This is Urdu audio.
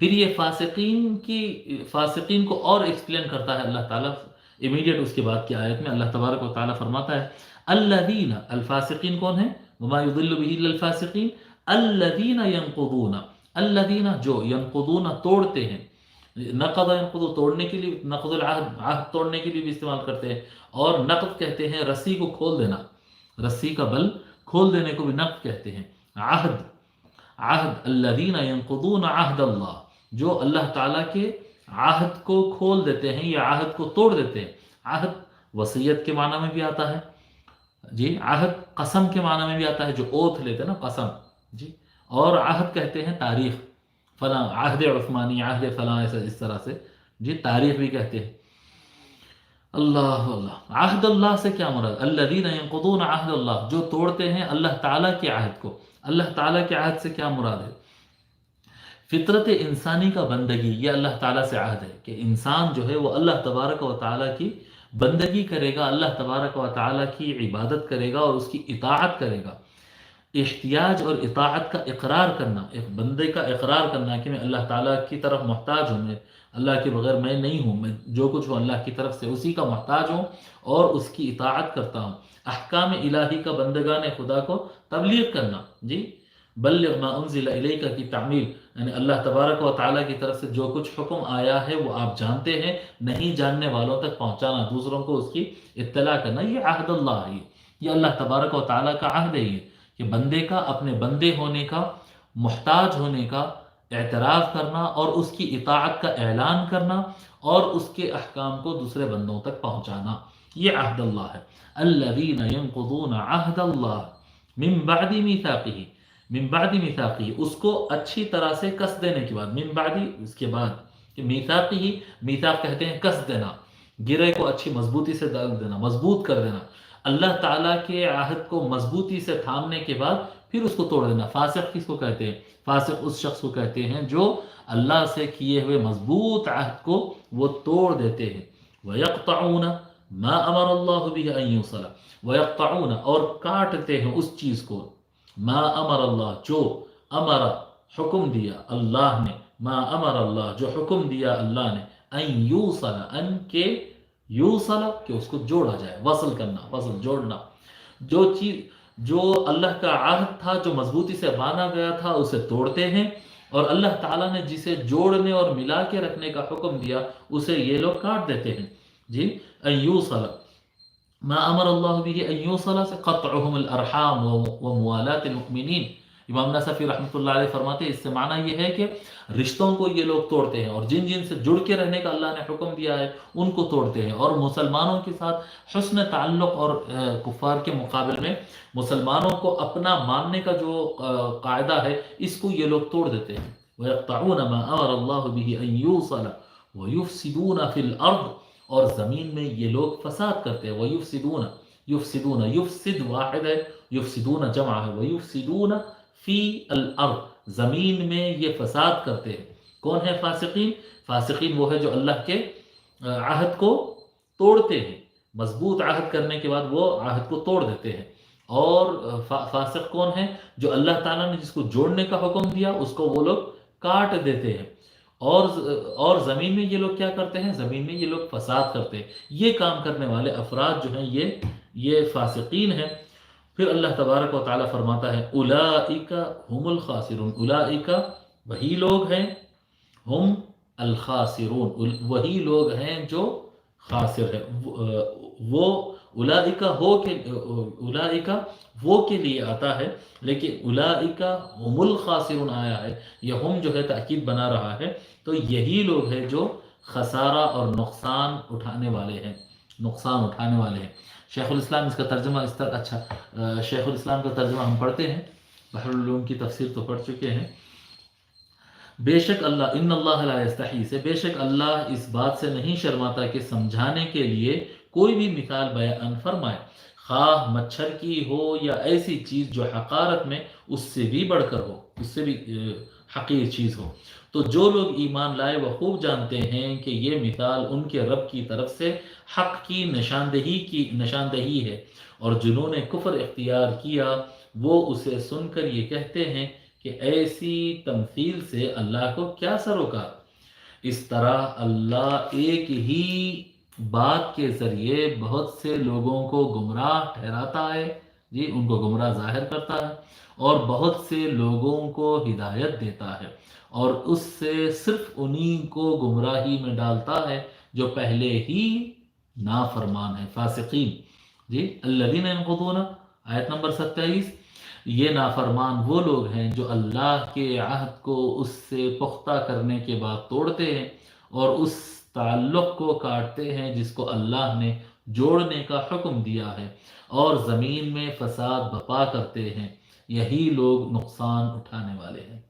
پھر یہ فاسقین کو اور ایکسپلین کرتا ہے اللہ تعالیٰ امیڈیٹ اس کے بعد کی آیت میں اللہ تبارک و تعالیٰ فرماتا ہے الذین، الفاسقین کون ہیں؟ وما یضل به الا الفاسقین، الذین ینقضون، الذین جو ینقضون توڑتے ہیں، نقض ینقض توڑنے کے لیے، نقض العہد عہد توڑنے کے لیے بھی استعمال کرتے ہیں، اور نقض کہتے ہیں رسی کو کھول دینا، رسی کا بل کھول دینے کو بھی نقض کہتے ہیں۔ عہد، عہد الذین ینقضون عہد اللہ، جو اللہ تعالیٰ کے عہد کو کھول دیتے ہیں یا عہد کو توڑ دیتے ہیں۔ عہد وصیت کے معنی میں بھی آتا ہے جی، عہد قسم کے معنی میں بھی آتا ہے، جو اوتھ لیتے ہیں نا قسم جی، اور عہد کہتے ہیں تاریخ، فلاں عہد عثمانی، عہد فلاں، ایسا اس طرح سے جی تاریخ بھی کہتے ہیں۔ اللہ اللہ، عہد اللہ سے کیا مراد؟ الذین ینقضون عہد اللہ، جو توڑتے ہیں اللہ تعالیٰ کے عہد کو۔ اللہ تعالیٰ کے عہد سے کیا مراد ہے؟ فطرت انسانی کا بندگی، یہ اللہ تعالیٰ سے عہد ہے کہ انسان جو ہے وہ اللہ تبارک و تعالیٰ کی بندگی کرے گا، اللہ تبارک و تعالیٰ کی عبادت کرے گا اور اس کی اطاعت کرے گا۔ احتیاج اور اطاعت کا اقرار کرنا، ایک بندے کا اقرار کرنا کہ میں اللہ تعالیٰ کی طرف محتاج ہوں، میں اللہ کے بغیر میں نہیں ہوں، میں جو کچھ ہوں اللہ کی طرف سے اسی کا محتاج ہوں اور اس کی اطاعت کرتا ہوں۔ احکام الہی کا بندگان خدا کو تبلیغ کرنا جی، بلغ ما انزل الیک کی تعمیل، یعنی اللہ تبارک و تعالیٰ کی طرف سے جو کچھ حکم آیا ہے وہ آپ جانتے ہیں، نہیں جاننے والوں تک پہنچانا، دوسروں کو اس کی اطلاع کرنا، یہ عہد اللہ ہے، یہ اللہ تبارک و تعالیٰ کا عہد ہے، یہ کہ بندے کا اپنے بندے ہونے کا، محتاج ہونے کا اعتراف کرنا اور اس کی اطاعت کا اعلان کرنا اور اس کے احکام کو دوسرے بندوں تک پہنچانا، یہ عہد اللہ ہے۔ الذین ینقضون عہد اللہ من بعد میثاقہ، من بعد میثاقہ، اس کو اچھی طرح سے کس دینے کے بعد، من بعد اس کے بعد، کہ میثاقہ، میثاق کہتے ہیں کس دینا، گرے کو اچھی مضبوطی سے ڈال دینا، مضبوط کر دینا۔ اللہ تعالیٰ کے عہد کو مضبوطی سے تھامنے کے بعد پھر اس کو توڑ دینا۔ فاسق کس کو کہتے ہیں؟ فاسق اس شخص کو کہتے ہیں جو اللہ سے کیے ہوئے مضبوط عہد کو وہ توڑ دیتے ہیں۔ وَيَقْطَعُونَ مَا أَمَرَ اللَّهُ بِهِ أَن يُوصَلَ، وَيَقْطَعُونَ اور کاٹتے ہیں اس چیز کو، ما امر اللہ جو امر حکم دیا اللہ نے، ما امر اللہ جو حکم دیا اللہ نے، ان یوصل، ان کے یوصل کہ اس کو جوڑا جائے، وصل کرنا، وصل جوڑنا، جو چیز جو اللہ کا عہد تھا جو مضبوطی سے باندھا گیا تھا اسے توڑتے ہیں، اور اللہ تعالیٰ نے جسے جوڑنے اور ملا کے رکھنے کا حکم دیا اسے یہ لوگ کاٹ دیتے ہیں جی۔ ان یوصل ما امر اللہ به ان یوصل سے قطعهم الارحام وموالات المؤمنین۔ امام نصفی رحمۃ اللہ علیہ فرماتے ہیں اس سے معنی یہ ہے کہ رشتوں کو یہ لوگ توڑتے ہیں، اور جن جن سے جڑ کے رہنے کا اللہ نے حکم دیا ہے ان کو توڑتے ہیں، اور مسلمانوں کے ساتھ حسن تعلق اور کفار کے مقابل میں مسلمانوں کو اپنا ماننے کا جو قاعدہ ہے اس کو یہ لوگ توڑ دیتے ہیں۔ وَيَقْطَعُونَ مَا أَمَرَ اللَّهُ بِهِ أَن يُوصَلَ وَيُفْسِدُونَ فِي الْأَرْضِ، اور زمین میں یہ لوگ فساد کرتے ہیں۔ وَيُفْسِدُونَ، یفسدون، یفسد واحد ہے، یفسدون جمع ہے، وَيُفْسِدُونَ فی الارض، زمین میں یہ فساد کرتے ہیں۔ کون ہے فاسقین؟ فاسقین وہ ہے جو اللہ کے عہد کو توڑتے ہیں، مضبوط عہد کرنے کے بعد وہ عہد کو توڑ دیتے ہیں۔ اور فاسق کون ہے؟ جو اللہ تعالیٰ نے جس کو جوڑنے کا حکم دیا اس کو وہ لوگ کاٹ دیتے ہیں، اور زمین میں یہ لوگ کیا کرتے ہیں؟ زمین میں یہ لوگ فساد کرتے ہیں۔ یہ کام کرنے والے افراد جو ہیں یہ فاسقین ہیں۔ پھر اللہ تبارک و تعالیٰ فرماتا ہے اولئک هم الخاسرون، اولئک وہی لوگ ہیں، ہم الخاسرون وہی لوگ ہیں جو خاسر ہے۔ وہ اولئک ہو کے، اولئک وہ کے لیے آتا ہے، لیکن اولئک هم الخاسرون آیا ہے، یہ ہم جو ہے تاکید بنا رہا ہے، تو یہی لوگ ہیں جو خسارہ اور نقصان اٹھانے والے ہیں، نقصان اٹھانے والے ہیں۔ شیخ الاسلام اس کا ترجمہ اس طرح، اچھا شیخ الاسلام کا ترجمہ ہم پڑھتے ہیں، بحر العلوم کی تفسیر تو پڑھ چکے ہیں۔ بے شک اللہ، ان اللہ لا یستحی سے، بے شک اللہ اس بات سے نہیں شرماتا کہ سمجھانے کے لیے کوئی بھی مثال بیان فرمائے، خواہ مچھر کی ہو یا ایسی چیز جو حقارت میں اس سے بھی بڑھ کر ہو، اس سے بھی حقیر چیز ہو۔ تو جو لوگ ایمان لائے وہ خوب جانتے ہیں کہ یہ مثال ان کے رب کی طرف سے حق کی نشاندہی ہے، اور جنہوں نے کفر اختیار کیا وہ اسے سن کر یہ کہتے ہیں کہ ایسی تمثیل سے اللہ کو کیا سروکار۔ اس طرح اللہ ایک ہی بات کے ذریعے بہت سے لوگوں کو گمراہ ٹھہراتا ہے، جی ان کو گمراہ ظاہر کرتا ہے، اور بہت سے لوگوں کو ہدایت دیتا ہے، اور اس سے صرف انہی کو گمراہی میں ڈالتا ہے جو پہلے ہی نافرمان ہے، فاسقین۔ جی الذین ینقضون، آیت نمبر 27، یہ نافرمان وہ لوگ ہیں جو اللہ کے عہد کو اس سے پختہ کرنے کے بعد توڑتے ہیں اور اس تعلق کو کاٹتے ہیں جس کو اللہ نے جوڑنے کا حکم دیا ہے، اور زمین میں فساد برپا کرتے ہیں، یہی لوگ نقصان اٹھانے والے ہیں۔